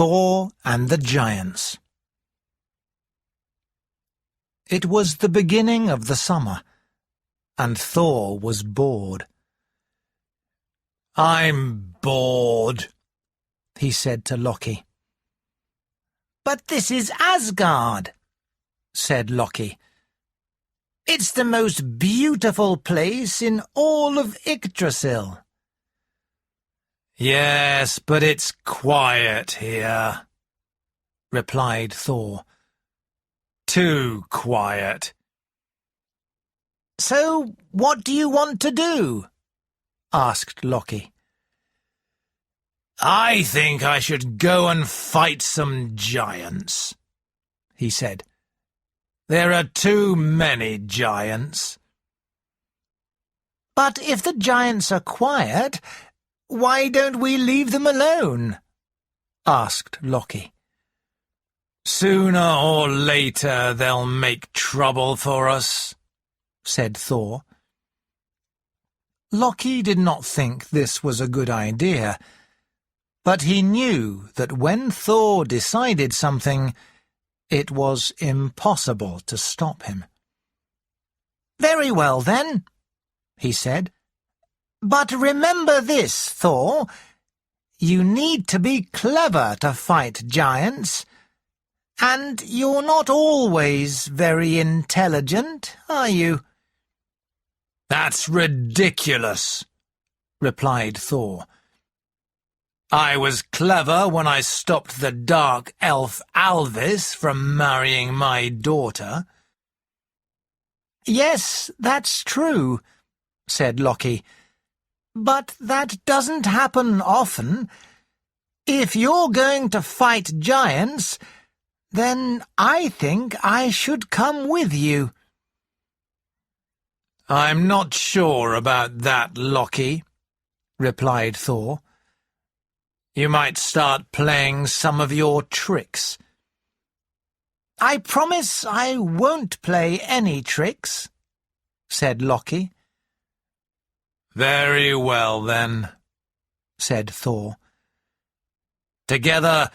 Thor and the Giants. It was the beginning of the summer, and Thor was bored. "I'm bored," he said to Loki. "But this is Asgard," said Loki. "It's the most beautiful place in all of Yggdrasil." "Yes, but it's quiet here," replied Thor. "Too quiet." "So what do you want to do?" asked Loki. "I think I should go and fight some giants," he said. "There are too many giants." "But if the giants are quiet, why don't we leave them alone?" asked Loki. "Sooner or later they'll make trouble for us," said Thor. Loki did not think this was a good idea, but he knew that when Thor decided something, it was impossible to stop him. "Very well, then," he said. "But remember this, Thor. You need to be clever to fight giants, and you're not always very intelligent, are you?" "That's ridiculous," replied Thor. "I was clever when I stopped the dark elf Alvis from marrying my daughter." "Yes, that's true," said Loki. "But that doesn't happen often. If you're going to fight giants, then I think I should come with you." "I'm not sure about that, Loki," replied Thor. "You might start playing some of your tricks." "I promise I won't play any tricks," said Loki. "Very well, then," said Thor. "Together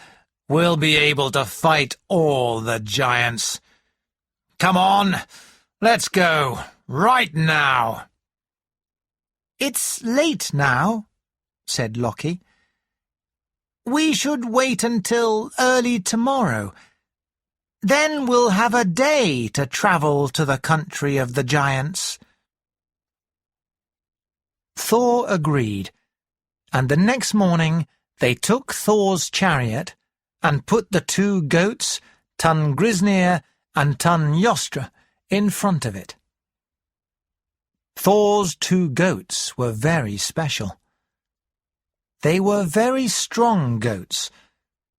we'll be able to fight all the giants. Come on, let's go, right now." "It's late now," said Loki. "We should wait until early tomorrow. Then we'll have a day to travel to the country of the giants." Thor agreed, and the next morning they took Thor's chariot and put the two goats, Tungrisnir and Tunjostra, in front of it. Thor's two goats were very special. They were very strong goats,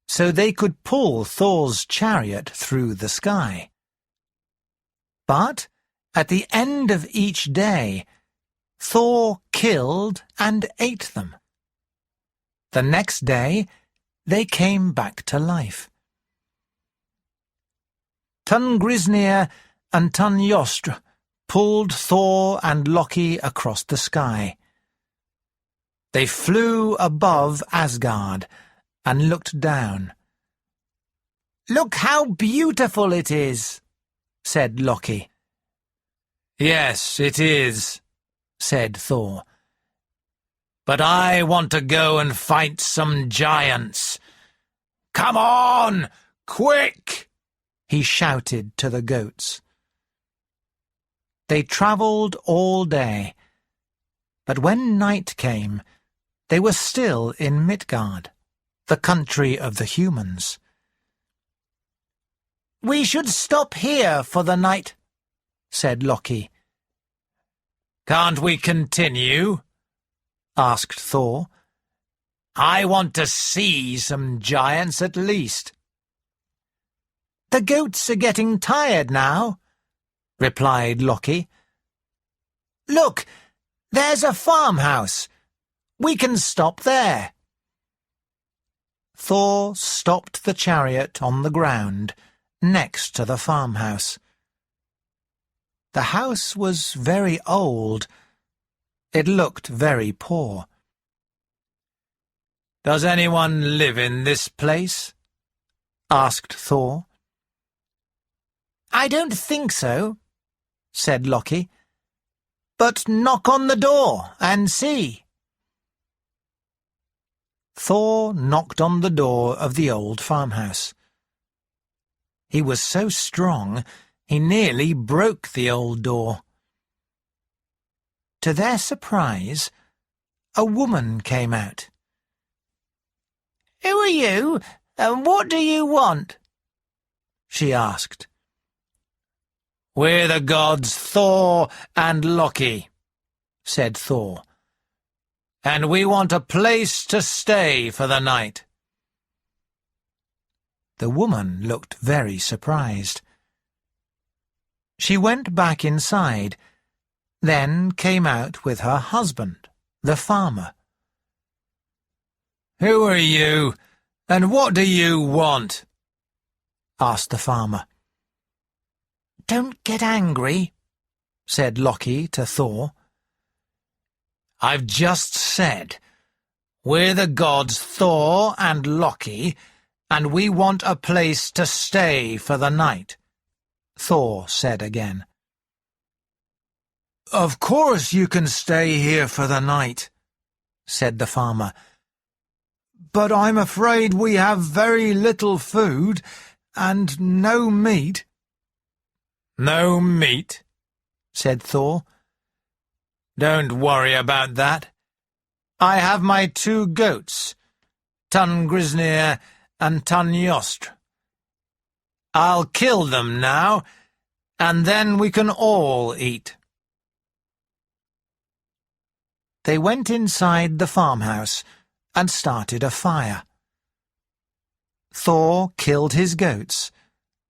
so they could pull Thor's chariot through the sky. But at the end of each day, Thor killed and ate them. The next day, they came back to life. Tungrisnir and Tunjostra pulled Thor and Loki across the sky. They flew above Asgard and looked down. "Look how beautiful it is," said Loki. "Yes, it is," said Thor. "But I want to go and fight some giants. Come on, quick!" he shouted to the goats. They travelled all day, but when night came, they were still in Midgard, the country of the humans. "We should stop here for the night," said Loki. "Can't we continue?" asked Thor. "I want to see some giants at least." "The goats are getting tired now," replied Loki. "Look, there's a farmhouse. We can stop there." Thor stopped the chariot on the ground next to the farmhouse. The house was very old. It looked very poor. "Does anyone live in this place?" asked Thor. "I don't think so," said Loki. "But knock on the door and see." Thor knocked on the door of the old farmhouse. He was so strong he nearly broke the old door. To their surprise, a woman came out. "Who are you, and what do you want?" she asked. "We're the gods Thor and Loki," said Thor, "and we want a place to stay for the night." The woman looked very surprised. She went back inside, then came out with her husband, the farmer. "Who are you, and what do you want?" asked the farmer. "Don't get angry," said Loki to Thor. "I've just said, we're the gods Thor and Loki, and we want a place to stay for the night," Thor said again. "Of course you can stay here for the night," said the farmer. "But I'm afraid we have very little food and no meat." "No meat?" said Thor. "Don't worry about that. I have my 2 goats, Tungrisnir and Tunyostr. I'll kill them now, and then we can all eat." They went inside the farmhouse and started a fire. Thor killed his goats,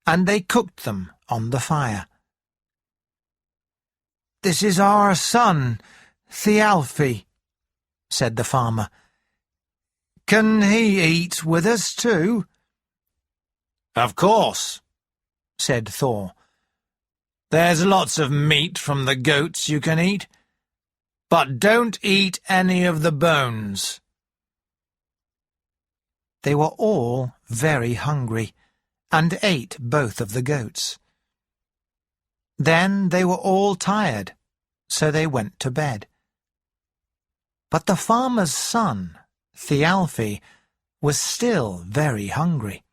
and they cooked them on the fire. "This is our son, Thialfi," said the farmer. "Can he eat with us too?" "Of course," said Thor. "There's lots of meat from the goats you can eat, but don't eat any of the bones." They were all very hungry, and ate both of the goats. Then they were all tired, so they went to bed. But the farmer's son, Thialfi, was still very hungry.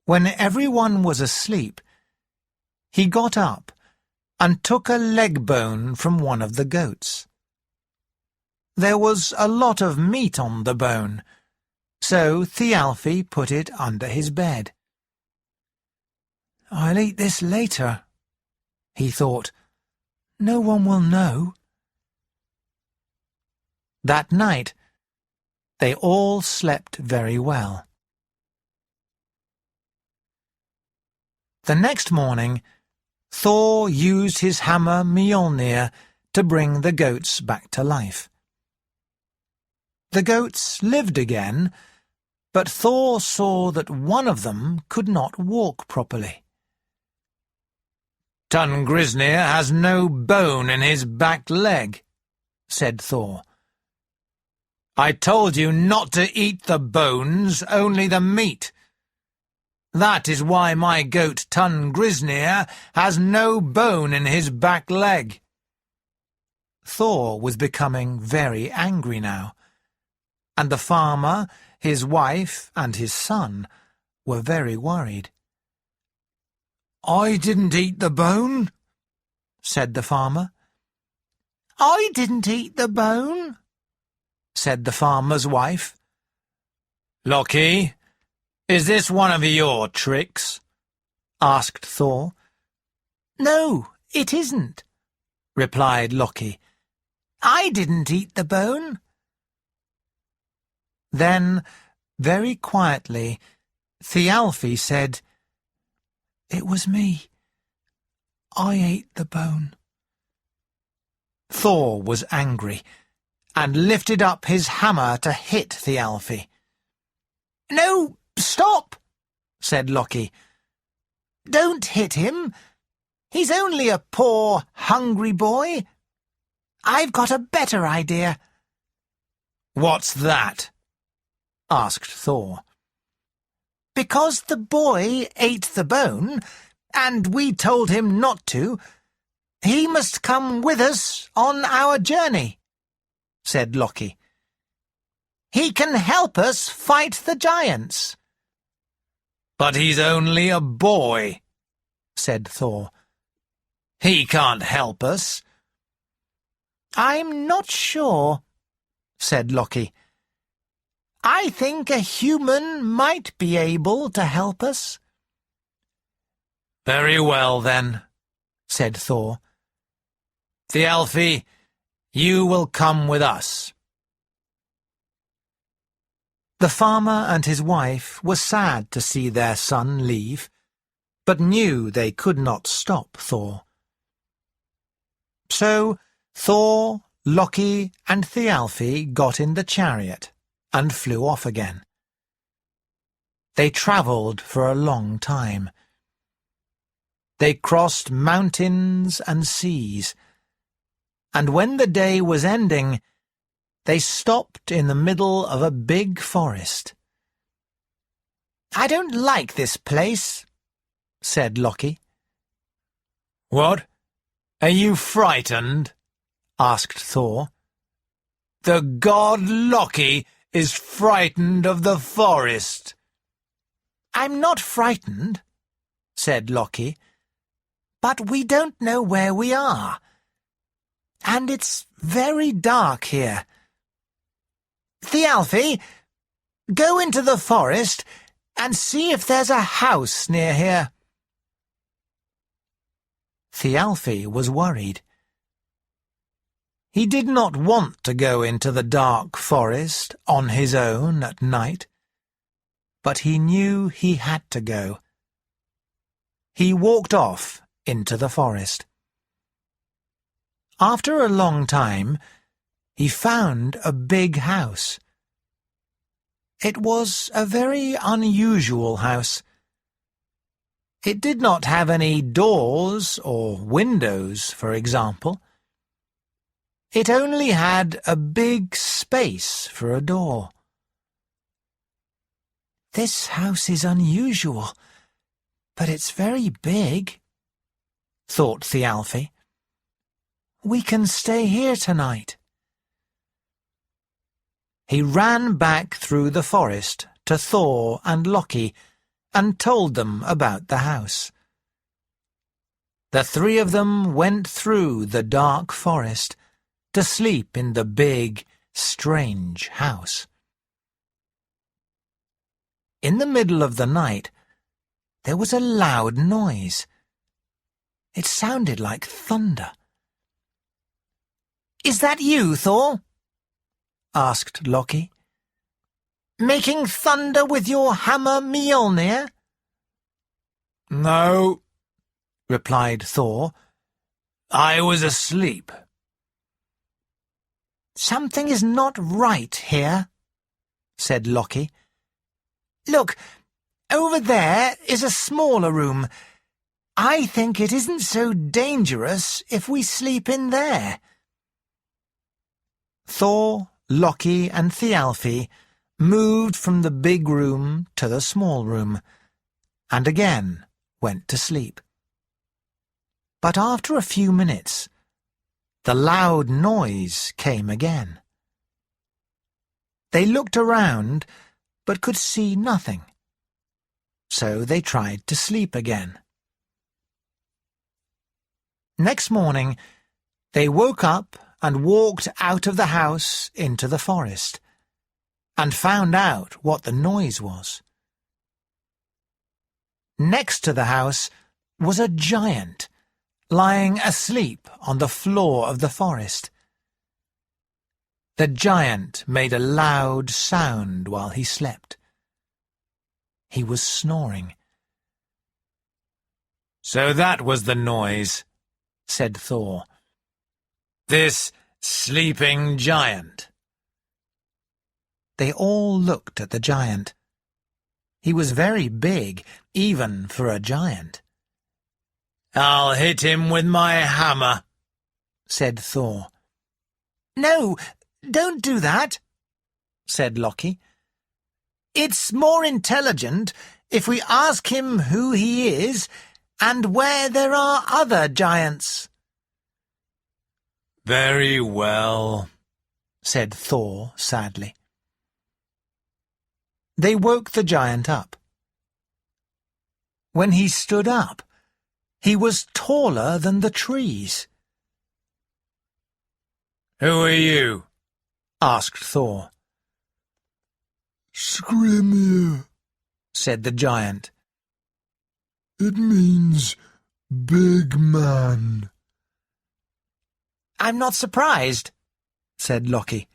When everyone was asleep, he got up and took a leg bone from one of the goats. There was a lot of meat on the bone, so Thialfi put it under his bed. "I'll eat this later," he thought. "No one will know." That night, they all slept very well. The next morning, Thor used his hammer Mjolnir to bring the goats back to life. The goats lived again, but Thor saw that one of them could not walk properly. "Tungrisnir has no bone in his back leg," said Thor. "I told you not to eat the bones, only the meat. That is why my goat Tungrisnir has no bone in his back leg." Thor was becoming very angry now, and the farmer, his wife, and his son were very worried. "I didn't eat the bone," said the farmer. "I didn't eat the bone," said the farmer's wife. "Loki, is this one of your tricks?" asked Thor. "No, it isn't," replied Loki. "I didn't eat the bone." Then, very quietly, Thialfi said, "It was me. I ate the bone." Thor was angry, and lifted up his hammer to hit Thialfi. "No, stop," said Loki. "Don't hit him. He's only a poor, hungry boy. I've got a better idea." "What's that?" asked Thor. Because the boy ate the bone, and we told him not to, he must come with us on our journey," said Loki. "He can help us fight the giants." "But he's only a boy," said Thor. "He can't help us." "I'm not sure," said Loki. "I think a human might be able to help us." "Very well, then," said Thor. "Thialfi, you will come with us." The farmer and his wife were sad to see their son leave, but knew they could not stop Thor. So Thor, Loki, and Thialfi got in the chariot and flew off again. They travelled for a long time. They crossed mountains and seas, and when the day was ending, they stopped in the middle of a big forest. "I don't like this place," said Loki. "What? Are you frightened?" asked Thor. "The god Loki is frightened of the forest." "I'm not frightened," said Loki, "but we don't know where we are, and it's very dark here. Thialfi, go into the forest and see if there's a house near here." Thialfi was worried. He did not want to go into the dark forest on his own at night, but he knew he had to go. He walked off into the forest. After a long time, he found a big house. It was a very unusual house. It did not have any doors or windows, for example. It only had a big space for a door. "This house is unusual, but it's very big," thought Thialfi. "We can stay here tonight." He ran back through the forest to Thor and Loki and told them about the house. The three of them went through the dark forest to sleep in the big, strange house. In the middle of the night, there was a loud noise. It sounded like thunder. "Is that you, Thor?" asked Loki. "Making thunder with your hammer Mjolnir?" "No," replied Thor. "I was asleep." "Something is not right here," said Loki. "Look, over there is a smaller room. I think it isn't so dangerous if we sleep in there." Thor, Loki, and Thialfi moved from the big room to the small room, and again went to sleep. But after a few minutes, the loud noise came again. They looked around, but could see nothing. So they tried to sleep again. Next morning, they woke up and walked out of the house into the forest, and found out what the noise was. Next to the house was a giant, lying asleep on the floor of the forest. The giant made a loud sound while he slept. He was snoring. "So that was the noise," said Thor. "This sleeping giant." They all looked at the giant. He was very big, even for a giant. "I'll hit him with my hammer," said Thor. "No, don't do that," said Loki. "It's more intelligent if we ask him who he is and where there are other giants." "Very well," said Thor sadly. They woke the giant up. When he stood up, he was taller than the trees. "Who are you?" asked Thor. "Skrymir," said the giant. "It means big man." "I'm not surprised," said Loki.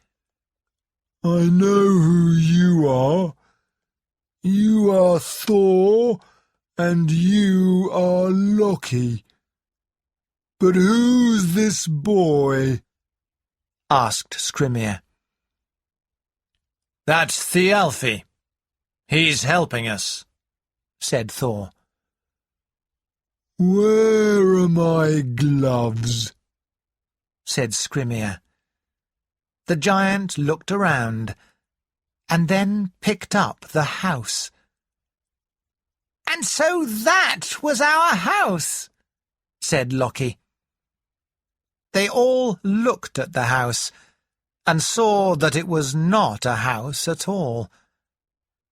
"I know who you are. You are Thor, and you are Loki. But who's this boy?" asked Skrymir. "That's Thialfi. He's helping us," said Thor. "Where are my gloves?" said Skrymir. The giant looked around, and then picked up the house. "And so that was our house," said Loki. They all looked at the house, and saw that it was not a house at all.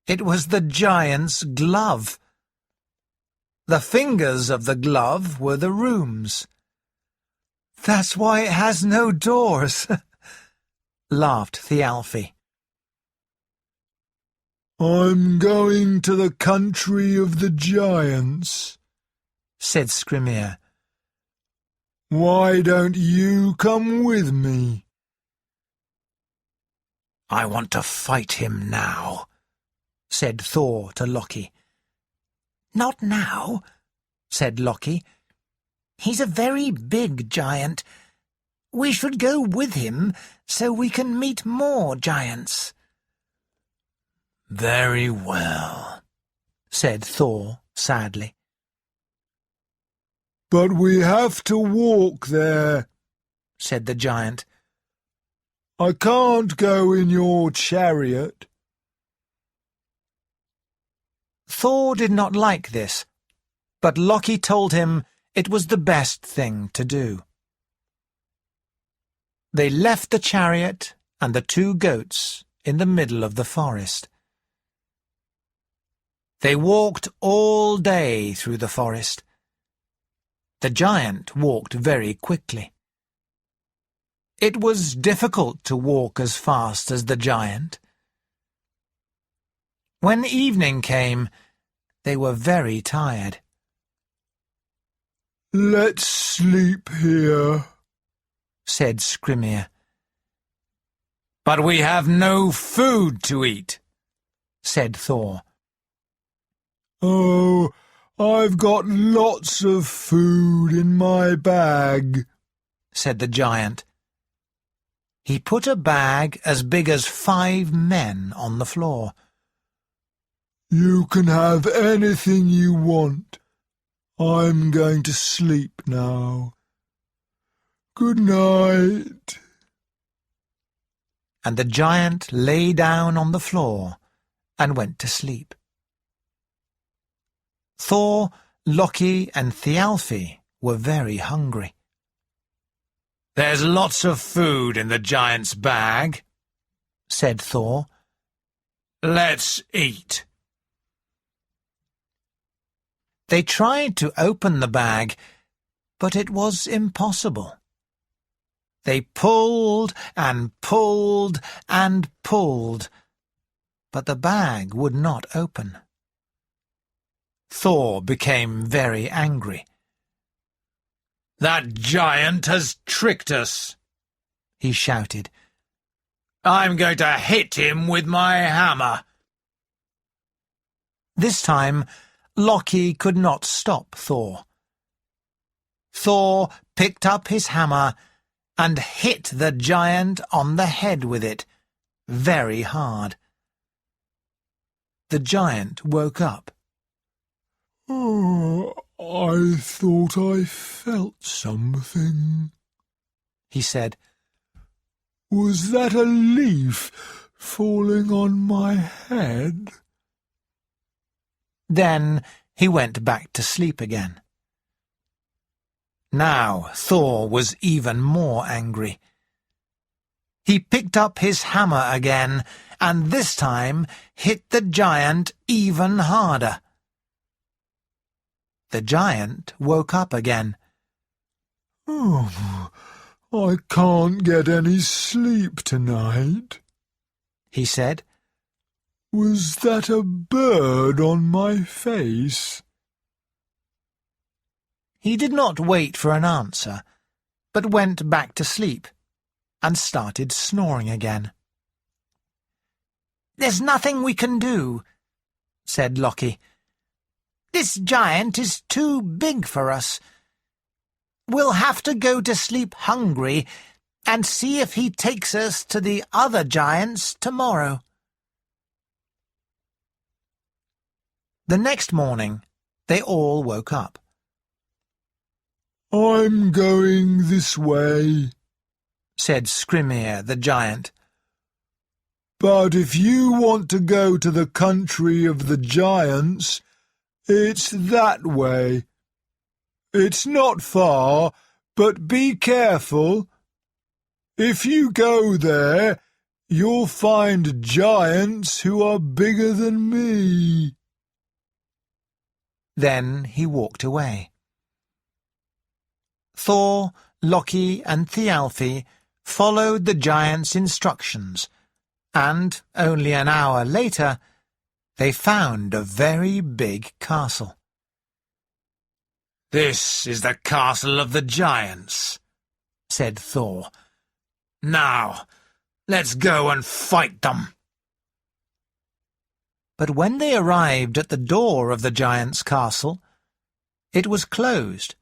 It was the giant's glove. The fingers of the glove were the rooms. "That's why it has no doors," laughed Thialfi. "I'm going to the country of the giants," said Skrymir. "Why don't you come with me?" "I want to fight him now," said Thor to Loki. "Not now," said Loki. "He's a very big giant. We should go with him so we can meet more giants." "Very well," said Thor sadly. "But we have to walk there," said the giant. "I can't go in your chariot." Thor did not like this, but Loki told him it was the best thing to do. They left the chariot and the 2 goats in the middle of the forest. They walked all day through the forest. The giant walked very quickly. It was difficult to walk as fast as the giant. When evening came, they were very tired. "Let's sleep here," said Skrymir. "But we have no food to eat," said Thor. "Oh, I've got lots of food in my bag," said the giant. He put a bag as big as 5 men on the floor. "You can have anything you want. I'm going to sleep now. Good night." And the giant lay down on the floor and went to sleep. Thor, Loki, and Thialfi were very hungry. "There's lots of food in the giant's bag," said Thor. "Let's eat." They tried to open the bag, but it was impossible. They pulled and pulled and pulled, but the bag would not open. Thor became very angry. "That giant has tricked us," he shouted. "I'm going to hit him with my hammer." This time, Loki could not stop Thor. Thor picked up his hammer and hit the giant on the head with it, very hard. The giant woke up. "Oh, I thought I felt something," he said. "Was that a leaf falling on my head?" Then he went back to sleep again. Now Thor was even more angry. He picked up his hammer again, and this time hit the giant even harder. The giant woke up again. "Oh, I can't get any sleep tonight," he said. "Was that a bird on my face?" He did not wait for an answer, but went back to sleep and started snoring again. "There's nothing we can do," said Loki. "This giant is too big for us. We'll have to go to sleep hungry and see if he takes us to the other giants tomorrow." The next morning, they all woke up. "I'm going this way," said Skrimir the giant. "But if you want to go to the country of the giants, it's that way. It's not far, but be careful. If you go there, you'll find giants who are bigger than me." Then he walked away. Thor, Loki, and Thialfi followed the giant's instructions, and only an hour later they found a very big castle. "This is the castle of the giants," said Thor. "Now, let's go and fight them." But when they arrived at the door of the giant's castle, it was closed,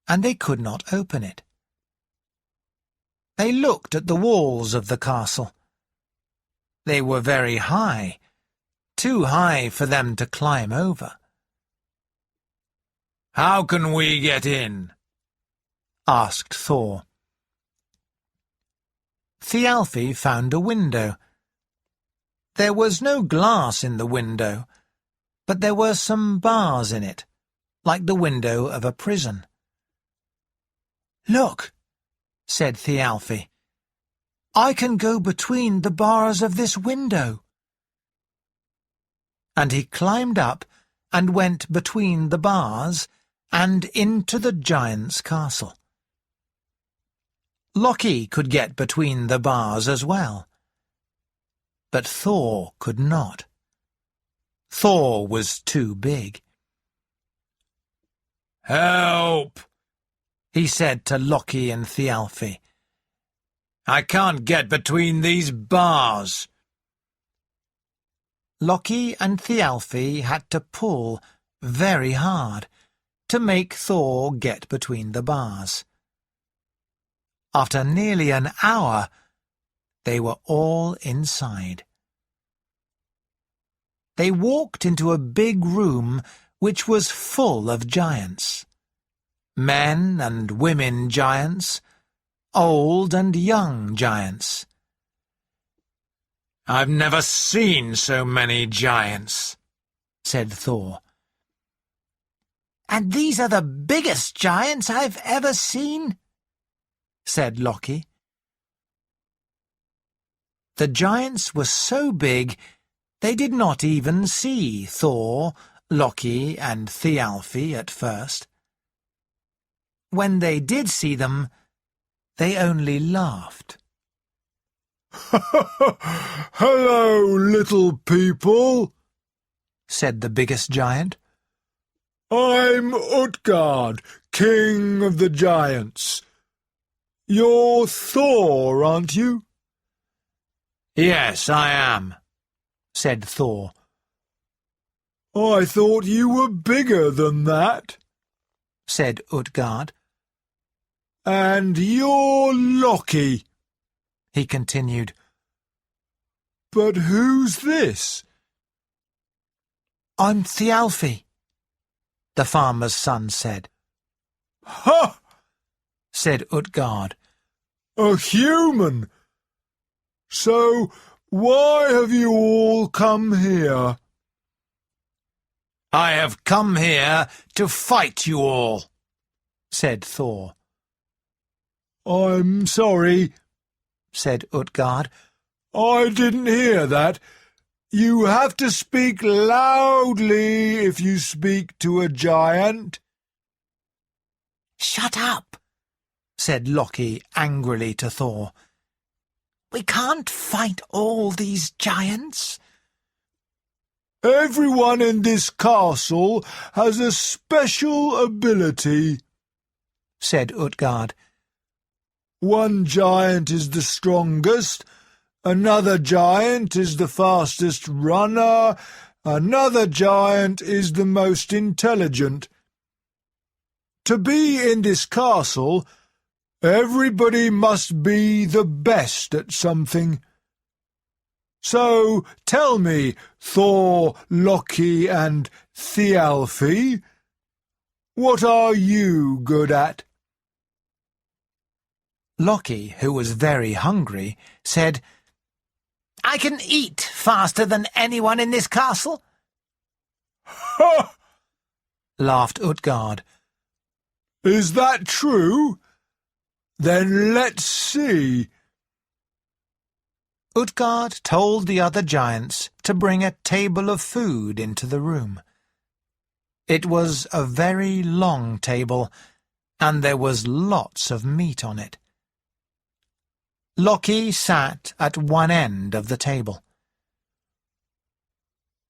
and they could not open it. They looked at the walls of the castle. They were very high, too high for them to climb over. "How can we get in?" asked Thor. Thialfi found a window. There was no glass in the window, but there were some bars in it, like the window of a prison. "Look," said Thialfi. "I can go between the bars of this window." And he climbed up and went between the bars and into the giant's castle. Loki could get between the bars as well, but Thor could not. Thor was too big. "Help!" he said to Loki and Thialfi. "I can't get between these bars." Loki and Thialfi had to pull very hard to make Thor get between the bars. After nearly an hour, they were all inside. They walked into a big room which was full of giants. Men and women giants, old and young giants. "I've never seen so many giants," said Thor. "And these are the biggest giants I've ever seen," said Loki. The giants were so big they did not even see Thor, Loki, and Thialfi at first. When they did see them, they only laughed. "Hello, little people," said the biggest giant. "I'm Utgard, king of the giants. You're Thor, aren't you?" "Yes, I am," said Thor. "I thought you were bigger than that," said Utgard. "And you're Loki," he continued. "But who's this?" "I'm Thialfi," the farmer's son said. "Ha!" said Utgard. "A human! So why have you all come here?" I have come here to fight you all, said Thor. I'm sorry, said Utgard. I didn't hear that. You have to speak loudly if you speak to a giant. Shut up, said Loki angrily to Thor. We can't fight all these giants. Everyone in this castle has a special ability, said Utgard. One giant is the strongest, another giant is the fastest runner, another giant is the most intelligent. To be in this castle, everybody must be the best at something. So tell me, Thor, Loki, and Thialfi, what are you good at? Loki, who was very hungry, said, I can eat faster than anyone in this castle. Ha! Laughed Utgard. Is that true? Then let's see. Utgard told the other giants to bring a table of food into the room. It was a very long table, and there was lots of meat on it. Loki sat at one end of the table.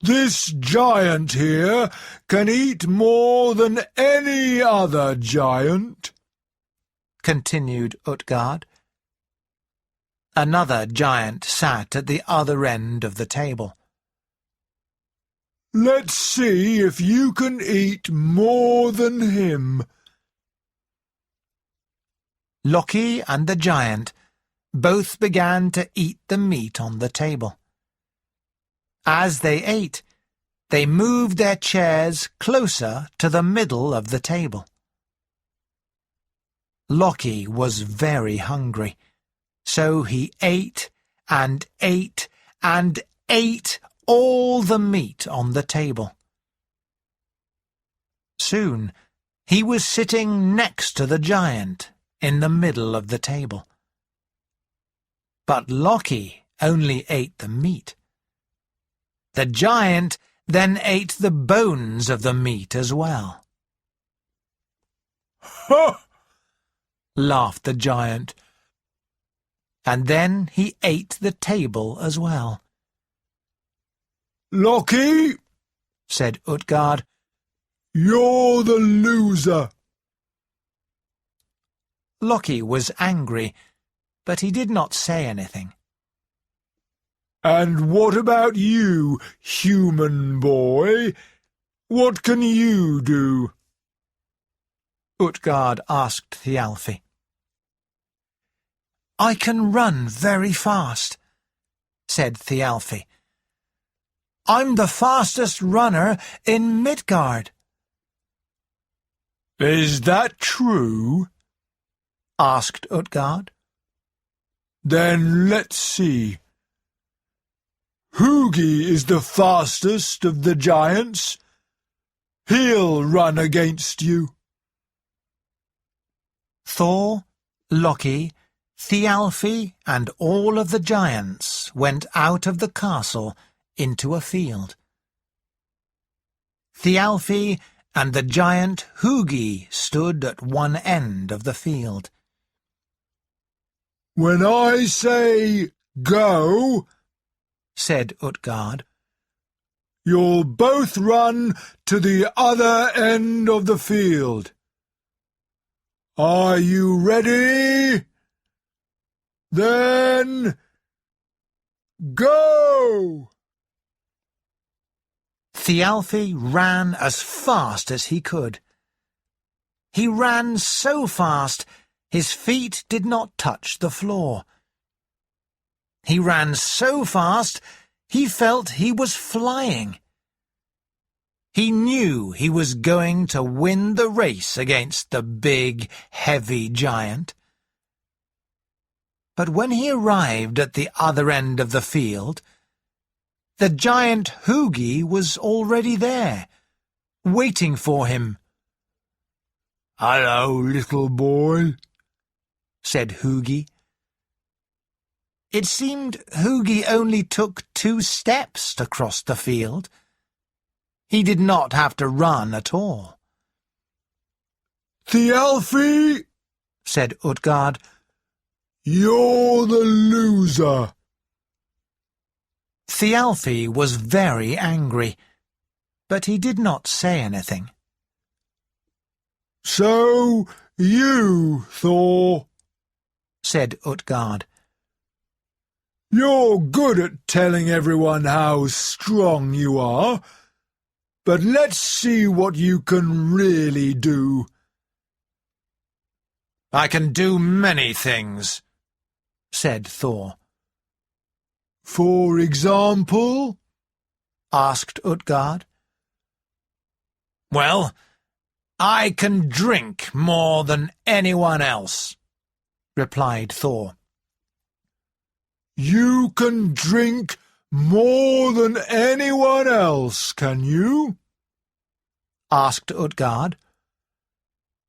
This giant here can eat more than any other giant, continued Utgard. Another giant sat at the other end of the table. Let's see if you can eat more than him. Loki and the giant both began to eat the meat on the table. As they ate, they moved their chairs closer to the middle of the table. Loki was very hungry, so he ate and ate and ate all the meat on the table. Soon he was sitting next to the giant in the middle of the table. But Loki only ate the meat. The giant then ate the bones of the meat as well. Ha! Laughed the giant. And then he ate the table as well. Loki, said Utgard, you're the loser. Loki was angry, but he did not say anything. And what about you, human boy? What can you do? Utgard asked Thialfi. I can run very fast, said Thialfi. I'm the fastest runner in Midgard. Is that true? Asked Utgard. Then let's see. Hugi is the fastest of the giants. He'll run against you. Thor, Loki, Thialfi, and all of the giants went out of the castle into a field. Thialfi and the giant Hugi stood at one end of the field. When I say go, said Utgard, you'll both run to the other end of the field. Are you ready? Then go! Thialfi ran as fast as he could. He ran so fast his feet did not touch the floor. He ran so fast he felt he was flying. He knew he was going to win the race against the big, heavy giant. But when he arrived at the other end of the field, the giant Hugi was already there, waiting for him. "Hello, little boy," said Hugi. It seemed Hugi only took 2 steps to cross the field. He did not have to run at all. "Thialfi," said Utgard, "you're the loser." Thialfi was very angry, but he did not say anything. "So you, Thor," said Utgard. "You're good at telling everyone how strong you are, but let's see what you can really do." I can do many things, said Thor. "For example?" asked Utgard. Well, I can drink more than anyone else, replied Thor. "You can drink more than anyone else, can you?" asked Utgard.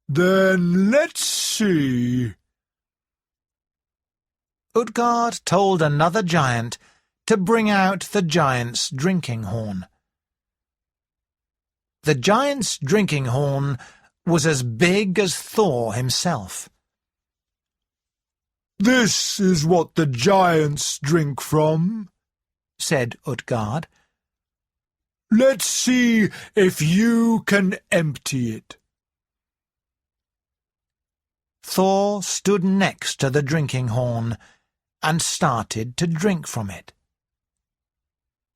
"Then let's see." Utgard told another giant to bring out the giant's drinking horn. The giant's drinking horn was as big as Thor himself. "This is what the giants drink from," said Utgard. "Let's see if you can empty it." Thor stood next to the drinking horn and started to drink from it.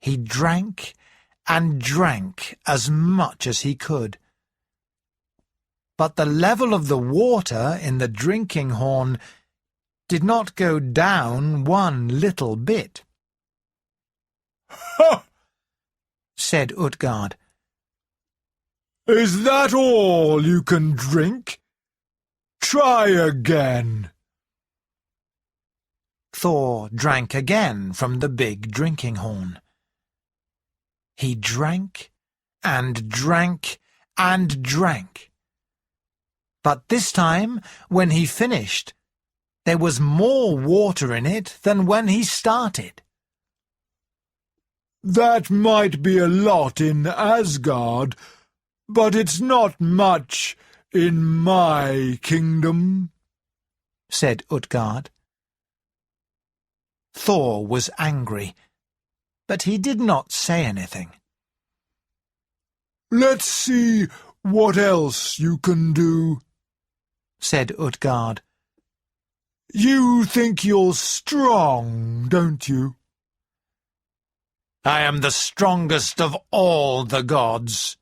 He drank and drank as much as he could. But the level of the water in the drinking horn did not go down one little bit. "Ha!" said Utgard. "Is that all you can drink? Try again." Thor drank again from the big drinking horn. He drank and drank and drank. But this time, when he finished, there was more water in it than when he started. "That might be a lot in Asgard, but it's not much in my kingdom," said Utgard. Thor was angry, but he did not say anything. "Let's see what else you can do," said Utgard. "You think you're strong, don't you?" I am the strongest of all the gods,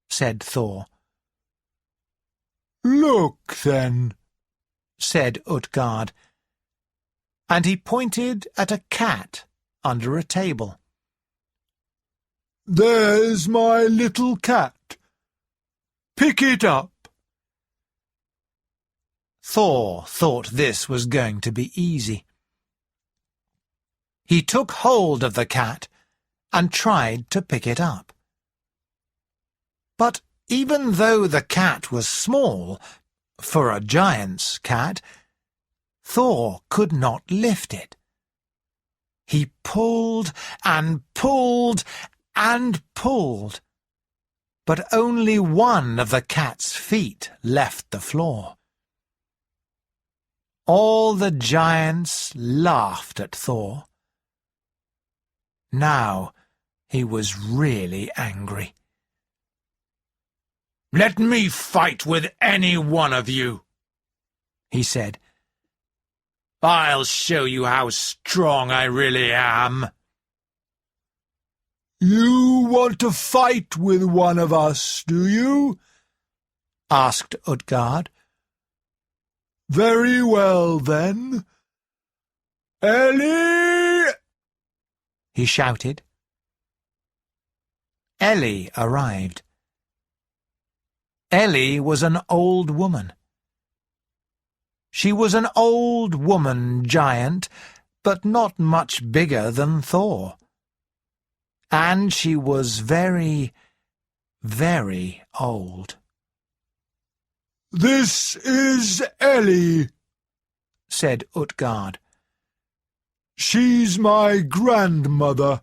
said Thor. "Look, then," said Utgard, and he pointed at a cat under a table. "There's my little cat. Pick it up." Thor thought this was going to be easy. He took hold of the cat and tried to pick it up. But even though the cat was small, for a giant's cat, Thor could not lift it. He pulled and pulled and pulled, but only one of the cat's feet left the floor. All the giants laughed at Thor. Now he was really angry. Let me fight with any one of you, he said. I'll show you how strong I really am. "You want to fight with one of us, do you?" asked Utgard. "Very well, then. Ellie!" he shouted. Ellie arrived. Ellie was an old woman. She was an old woman giant, but not much bigger than Thor. And she was very, very old. "This is Ellie," said Utgard. "She's my grandmother.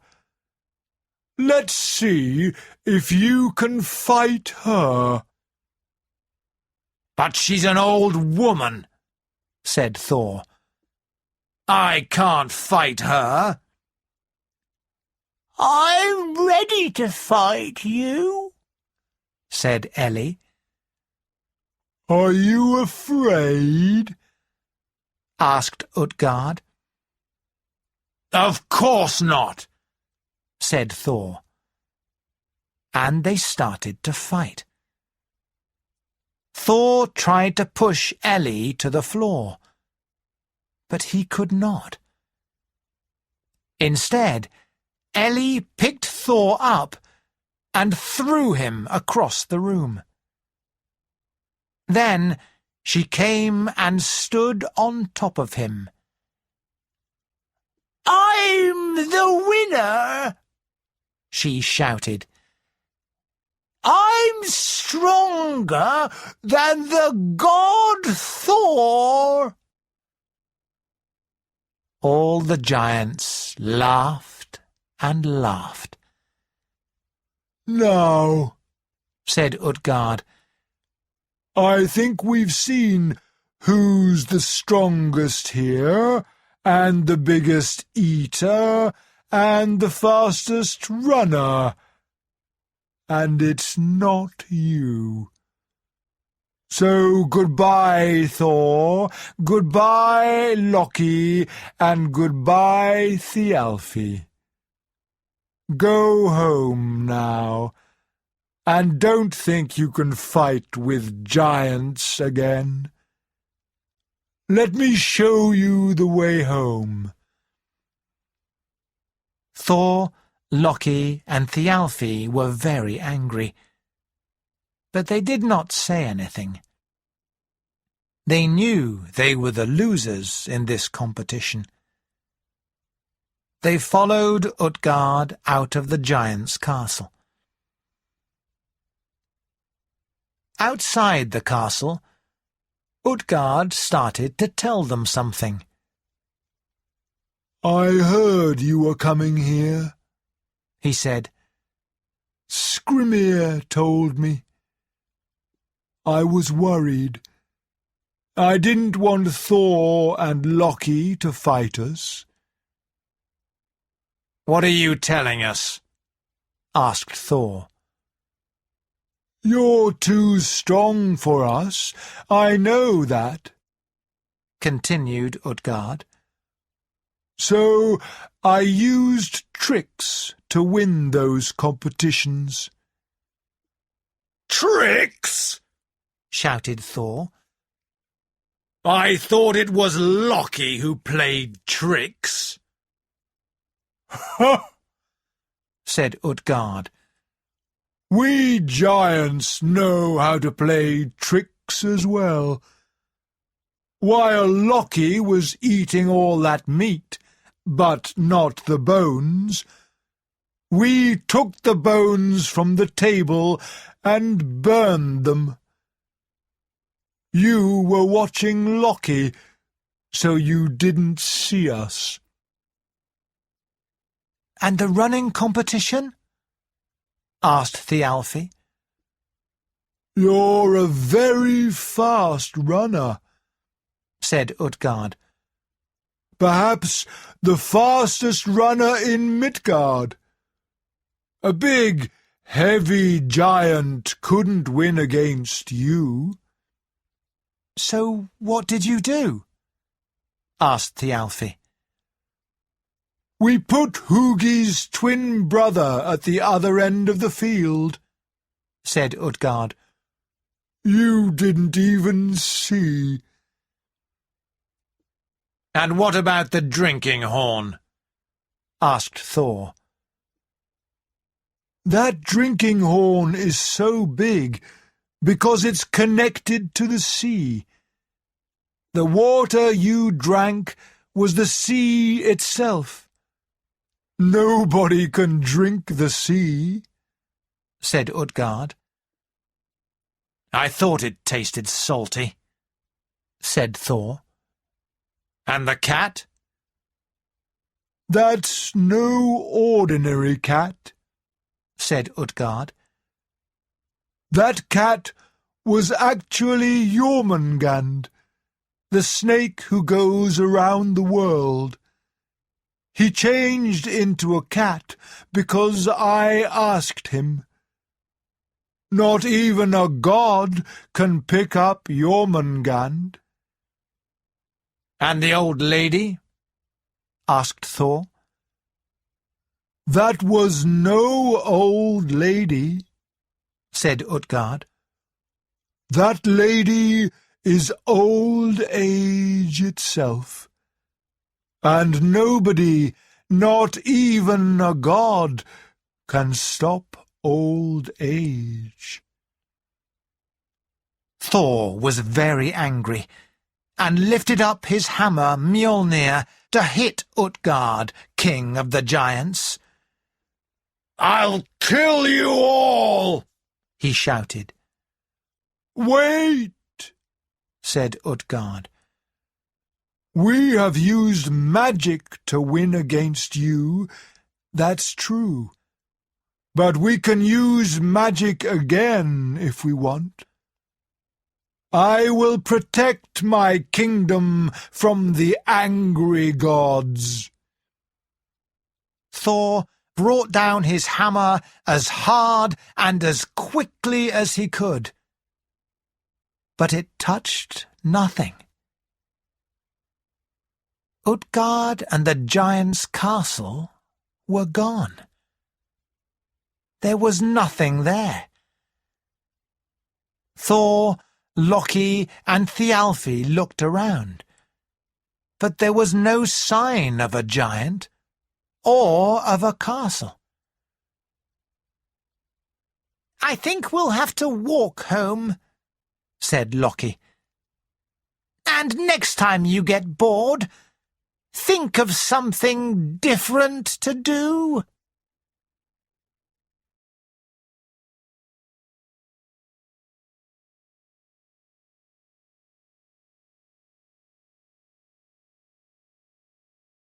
Let's see if you can fight her." "But she's an old woman," said Thor. "I can't fight her." "I'm ready to fight you," said Ellie. "Are you afraid?" asked Utgard. "Of course not," said Thor. And they started to fight. Thor tried to push Ellie to the floor, but he could not. Instead, Ellie picked Thor up and threw him across the room. Then she came and stood on top of him. "I'm the winner," she shouted. "I'm stronger than the god Thor." All the giants laughed and laughed. "Now," said Utgard, "I think we've seen who's the strongest here, and the biggest eater, and the fastest runner. And it's not you. So goodbye, Thor, goodbye, Loki, and goodbye, Thialfi. Go home now, and don't think you can fight with giants again. Let me show you the way home." Thor, Loki, and Thialfi were very angry, but they did not say anything. They knew they were the losers in this competition. They followed Utgard out of the giant's castle. Outside the castle, Utgard started to tell them something. "I heard you were coming here," he said. "Skrimir told me. I was worried. I didn't want Thor and Loki to fight us." "What are you telling us?" asked Thor. "You're too strong for us, I know that," continued Utgard. "So I used tricks to win those competitions." "Tricks?" shouted Thor. "I thought it was Loki who played tricks." "Ha!" said Utgard. "We giants know how to play tricks as well. While Loki was eating all that meat, but not the bones, we took the bones from the table and burned them. You were watching Loki, so you didn't see us." "And the running competition?" asked Thialfi. "You're a very fast runner," said Utgard. "Perhaps the fastest runner in Midgard. A big, heavy giant couldn't win against you." "So what did you do?" asked Thialfi. "We put Hugi's twin brother at the other end of the field," said Utgard. "You didn't even see." "And what about the drinking horn?" asked Thor. "That drinking horn is so big because it's connected to the sea. The water you drank was the sea itself. Nobody can drink the sea." said Utgard. I thought it tasted salty, said Thor. And the cat? That's no ordinary cat, said Utgard. That cat was actually Jormungand, the snake who goes around the world. He changed into a cat because I asked him. Not even a god can pick up Jormungand. And the old lady? asked Thor. That was no old lady, said Utgard. That lady is old age itself. And nobody, not even a god, can stop old age. Thor was very angry, and lifted up his hammer Mjolnir to hit Utgard, king of the giants. "I'll kill you all!" he shouted. Wait, said Utgard. We have used magic to win against you, that's true. But we can use magic again if we want. I will protect my kingdom from the angry gods. Thor brought down his hammer as hard and as quickly as he could. But it touched nothing. Utgard and the giant's castle were gone. There was nothing there. Thor, Loki, and Thialfi looked around, but there was no sign of a giant or of a castle. "I think we'll have to walk home," said Loki. "And next time you get bored, think of something different to do."